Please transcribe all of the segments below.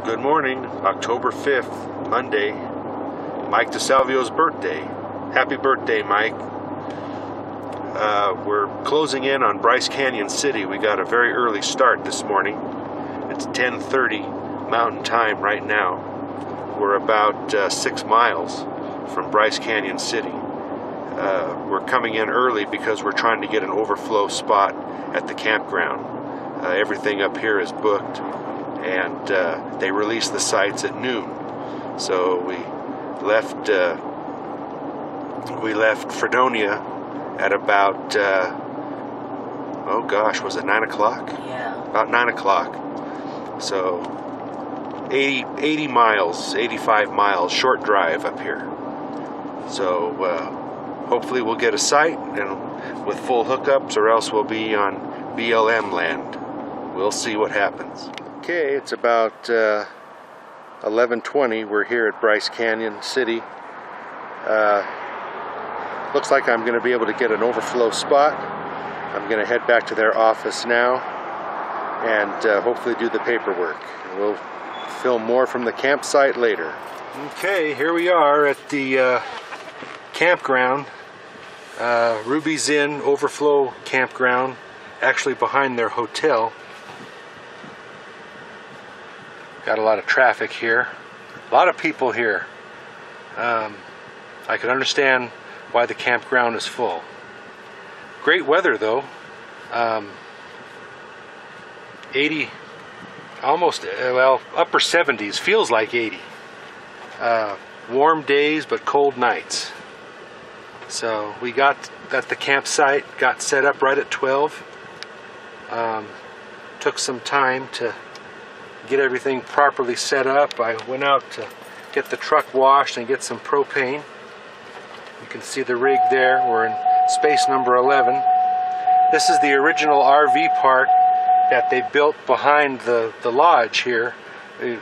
Good morning, October 5th, Monday, Mike DeSalvio's birthday. Happy birthday, Mike. We're closing in on Bryce Canyon City. We got a very early start this morning. It's 10:30 Mountain Time right now. We're about 6 miles from Bryce Canyon City. We're coming in early because we're trying to get an overflow spot at the campground. Everything up here is booked, and they release the sites at noon. So we left Fredonia at about oh gosh, was it 9 o'clock? Yeah. About 9 o'clock. So 80 miles, 85 miles, short drive up here. So hopefully we'll get a site and with full hookups, or else we'll be on BLM land. We'll see what happens. Okay, it's about 11:20. We're here at Bryce Canyon City. Looks like I'm going to be able to get an overflow spot. I'm going to head back to their office now and hopefully do the paperwork. And we'll film more from the campsite later. Okay, here we are at the campground. Ruby's Inn Overflow Campground, actually behind their hotel. Got a lot of traffic here, a lot of people here. I can understand why the campground is full. Great weather though. 80, almost, well, upper 70s, feels like 80. Warm days but cold nights. So we got at the campsite, got set up right at 12. Took some time to get everything properly set up. I went out to get the truck washed and get some propane. You can see the rig there. We're in space number 11. This is the original RV park that they built behind the lodge here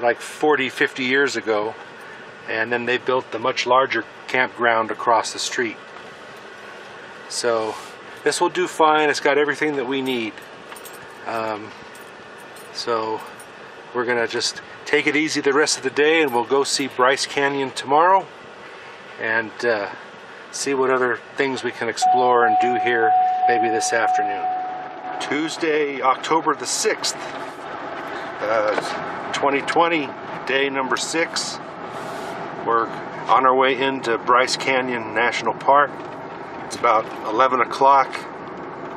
like 40-50 years ago, and then they built the much larger campground across the street. So this will do fine. It's got everything that we need. So we're gonna just take it easy the rest of the day, and we'll go see Bryce Canyon tomorrow and see what other things we can explore and do here maybe this afternoon. Tuesday, October the 6th, 2020, day number 6. We're on our way into Bryce Canyon National Park. It's about 11 o'clock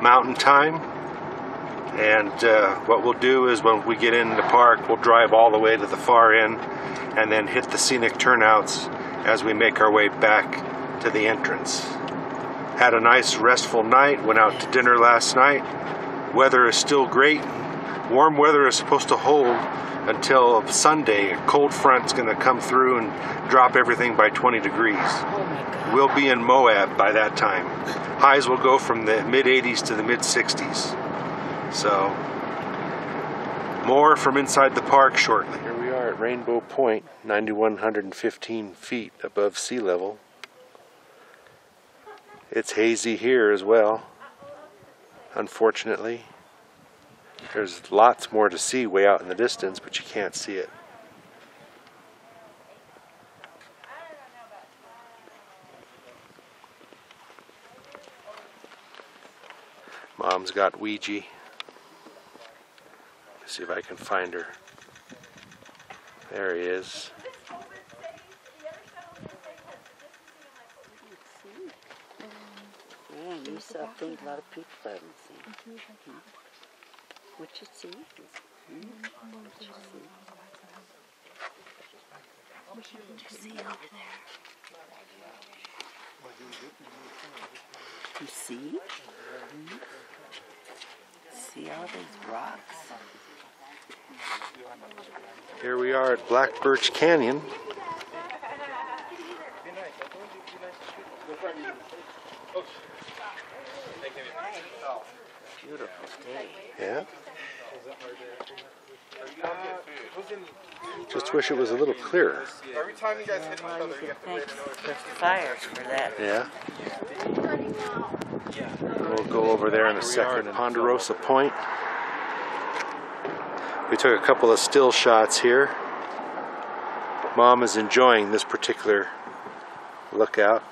Mountain Time. And what we'll do is when we get in the park, we'll drive all the way to the far end and then hit the scenic turnouts as we make our way back to the entrance. Had a nice restful night, went out to dinner last night. Weather is still great. Warm weather is supposed to hold until Sunday. A cold front's going to come through and drop everything by 20 degrees. We'll be in Moab by that time. Highs will go from the mid-80s to the mid-60s. So, more from inside the park shortly. Here we are at Rainbow Point, 9,115 feet above sea level. It's hazy here as well, unfortunately. There's lots more to see way out in the distance, but you can't see it. Mom's got Ouija. See if I can find her. There he is. Yeah, you saw things a lot of people haven't seen. What you see? What you see over there? You see? See all these rocks? Here we are at Black Birch Canyon. Beautiful day. Yeah. Just wish it was a little clearer. Every time you guys hit each other, you have to wait another There's fires for that. Yeah. We'll go over there in a second. Ponderosa Point. We took a couple of still shots here. Mom is enjoying this particular lookout.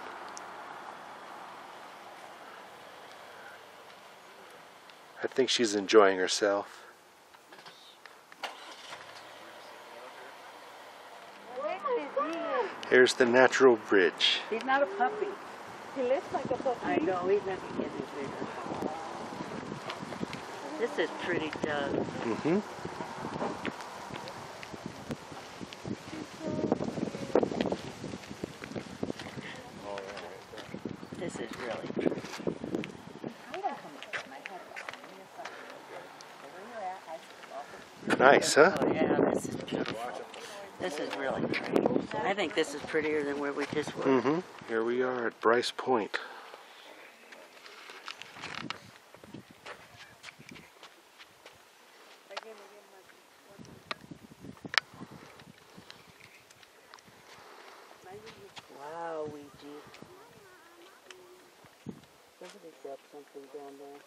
I think she's enjoying herself. Here's the natural bridge. He's not a puppy. He looks like a puppy. I know, he's not getting bigger. This is pretty, Doug. Mm-hmm. This is really pretty. Nice, huh? Oh yeah, this is beautiful. This is really pretty. I think this is prettier than where we just were. Mm-hmm. Here we are at Bryce Point. Wow, Ouija. Somebody dropped something down there.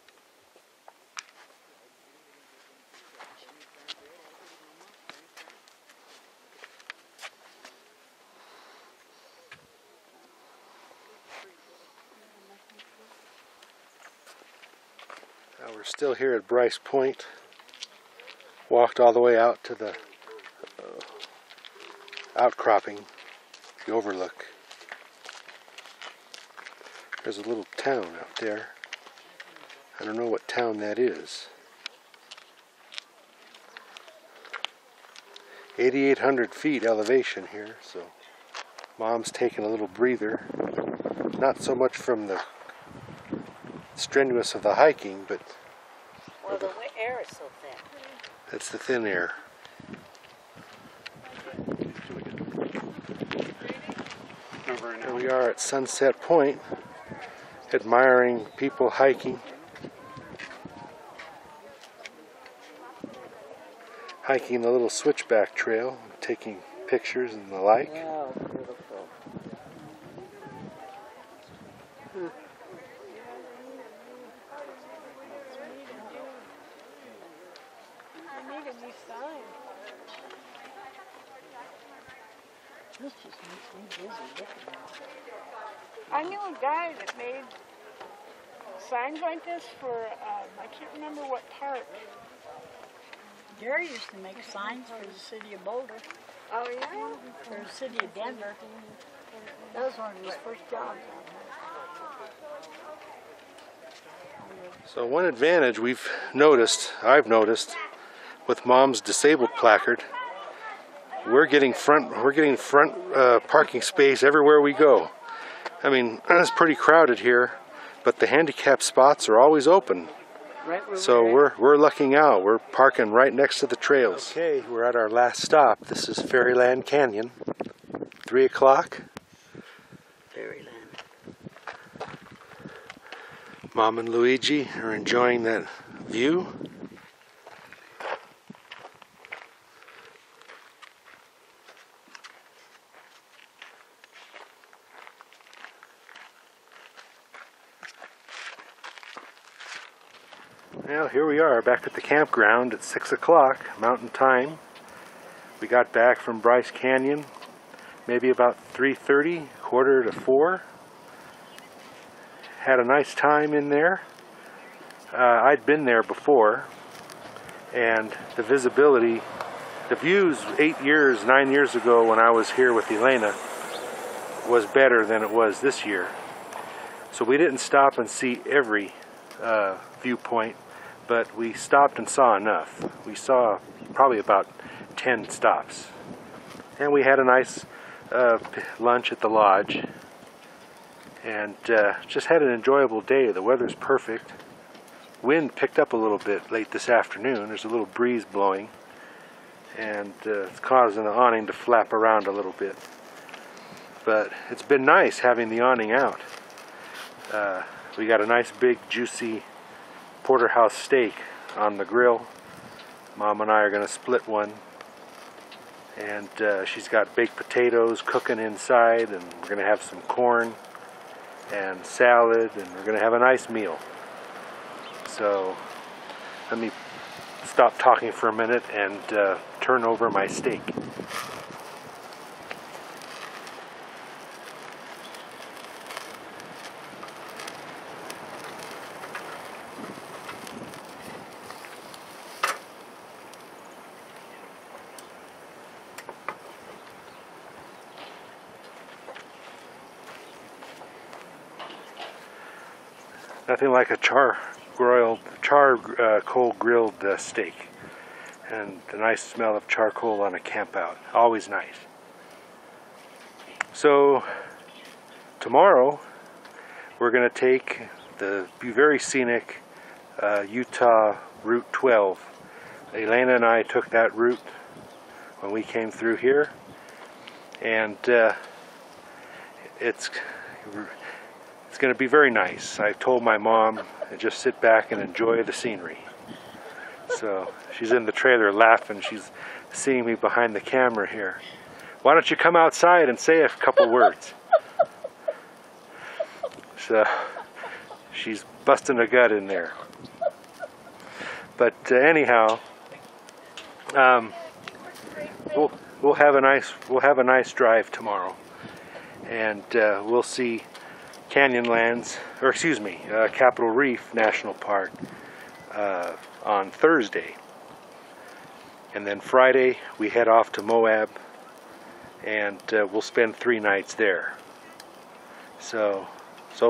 We're still here at Bryce Point. Walked all the way out to the outcropping, the overlook. There's a little town out there. I don't know what town that is. 8,800 feet elevation here, so Mom's taking a little breather. Not so much from the strenuous of the hiking, but Well, the air is so thin. it's the thin air. Here we are at Sunset Point, admiring people hiking. Hiking the little switchback trail, taking pictures and the like. Wow, beautiful. I need a new sign. This just makes me dizzy looking at it. I knew a guy that made signs like this for, I can't remember what park. Jerry used to make signs for the city of Boulder, Oh, yeah? for the city of Denver. That was one of his first jobs. So one advantage I've noticed, with Mom's disabled placard, we're getting front parking space everywhere we go. I mean, it's pretty crowded here, but the handicap spots are always open. Right where So we're at. we're lucking out. We're parking right next to the trails. Okay, we're at our last stop. This is Fairyland Canyon. 3 o'clock. Fairyland. Mom and Luigi are enjoying that view. Well, here we are back at the campground at 6 o'clock Mountain Time. We got back from Bryce Canyon maybe about 3:30, quarter to 4. Had a nice time in there. I'd been there before, and the visibility, the views 9 years ago when I was here with Elena was better than it was this year. So we didn't stop and see every viewpoint, but we stopped and saw enough. We saw probably about 10 stops. And we had a nice lunch at the lodge, and just had an enjoyable day. The weather's perfect. Wind picked up a little bit late this afternoon. There's a little breeze blowing, and it's causing the awning to flap around a little bit. But it's been nice having the awning out. We got a nice big juicy porterhouse steak on the grill. Mom and I are going to split one, and she's got baked potatoes cooking inside, and we're going to have some corn and salad, and we're going to have a nice meal. So let me stop talking for a minute and turn over my steak. Nothing like a coal grilled steak, and the nice smell of charcoal on a camp out. Always nice. So tomorrow we're going to take the very scenic Utah Route 12. Elena and I took that route when we came through here, and it's going to be very nice. I told my mom to just sit back and enjoy the scenery. So she's in the trailer laughing. She's seeing me behind the camera here. Why don't you come outside and say a couple words? So she's busting a gut in there. But anyhow, we'll have a nice drive tomorrow, and we'll see Canyonlands, or excuse me, Capitol Reef National Park on Thursday, and then Friday we head off to Moab, and we'll spend 3 nights there. So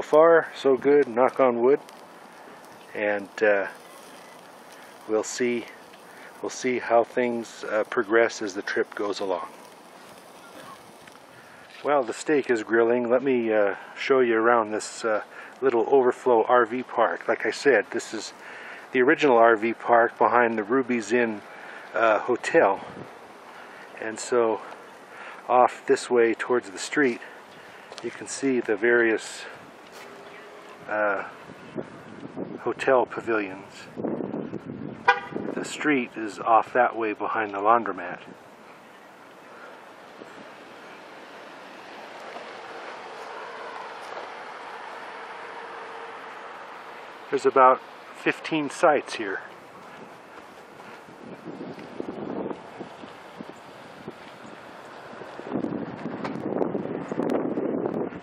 far so good, knock on wood, and we'll see how things progress as the trip goes along. Well, the steak is grilling. Let me show you around this little overflow RV park. Like I said, this is the original RV park behind the Ruby's Inn Hotel. And so off this way towards the street, you can see the various hotel pavilions. The street is off that way behind the laundromat. There's about 15 sites here.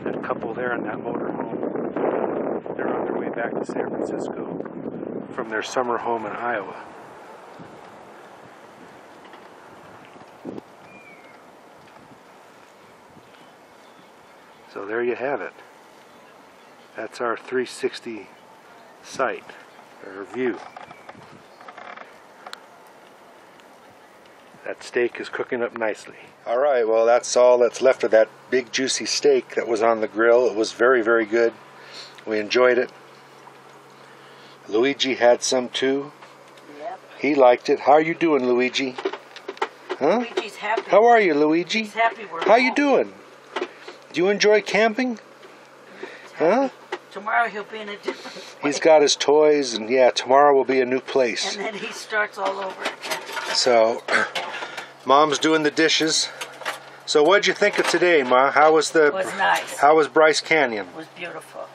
That couple there in that motorhome, they're on their way back to San Francisco from their summer home in Iowa. So there you have it. That's our 360 site, or view. That steak is cooking up nicely. Alright, well that's all that's left of that big juicy steak that was on the grill. It was very, very good. We enjoyed it. Luigi had some too. Yep. He liked it. How are you doing, Luigi? Huh? Luigi's happy. How are you, Luigi? He's happy we're How you home. doing? Do you enjoy camping? Huh? Tomorrow he'll be in a different place. He's got his toys, and yeah, tomorrow will be a new place. And then he starts all over again. So, Mom's doing the dishes. So, what'd you think of today, Ma? How was It was nice. How was Bryce Canyon? It was beautiful.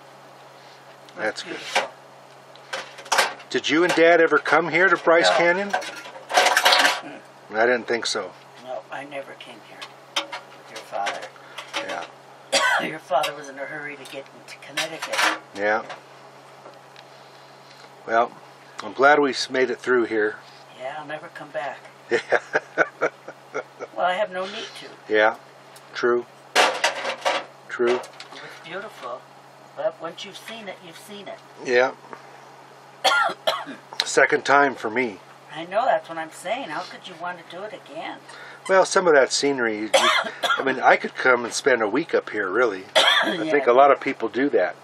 That's good. beautiful. Did you and Dad ever come here to Bryce No. Canyon? I didn't think so. No, I never came here with your father. Yeah. Your father was in a hurry to get into Connecticut. Yeah. Well, I'm glad we made it through here. Yeah, I'll never come back. Yeah. Well, I have no need to. Yeah. True. True. It was beautiful. But once you've seen it, you've seen it. Yeah. Second time for me. I know, that's what I'm saying. How could you want to do it again? Well, some of that scenery, I mean, I could come and spend a week up here, really. I Yeah, think a lot of people do that.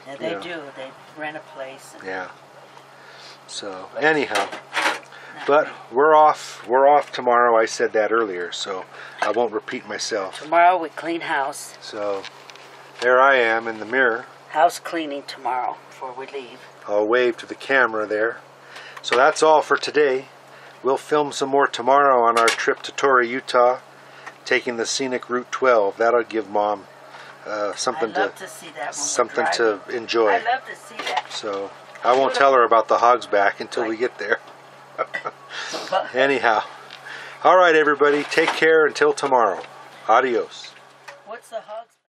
Yeah, they Yeah. do. They rent a place. And Yeah. So, anyhow. But we're off tomorrow. I said that earlier, so I won't repeat myself. tomorrow we clean house. So, there I am in the mirror. House cleaning tomorrow before we leave. I'll wave to the camera there. So that's all for today. We'll film some more tomorrow on our trip to Torrey, Utah, taking the scenic Route 12. That'll give Mom something I love to see that when something we're to driving. enjoy. I love to see that. So I won't tell her about the hog's back until we get there. Anyhow, all right, everybody, take care until tomorrow. Adios. What's the hog's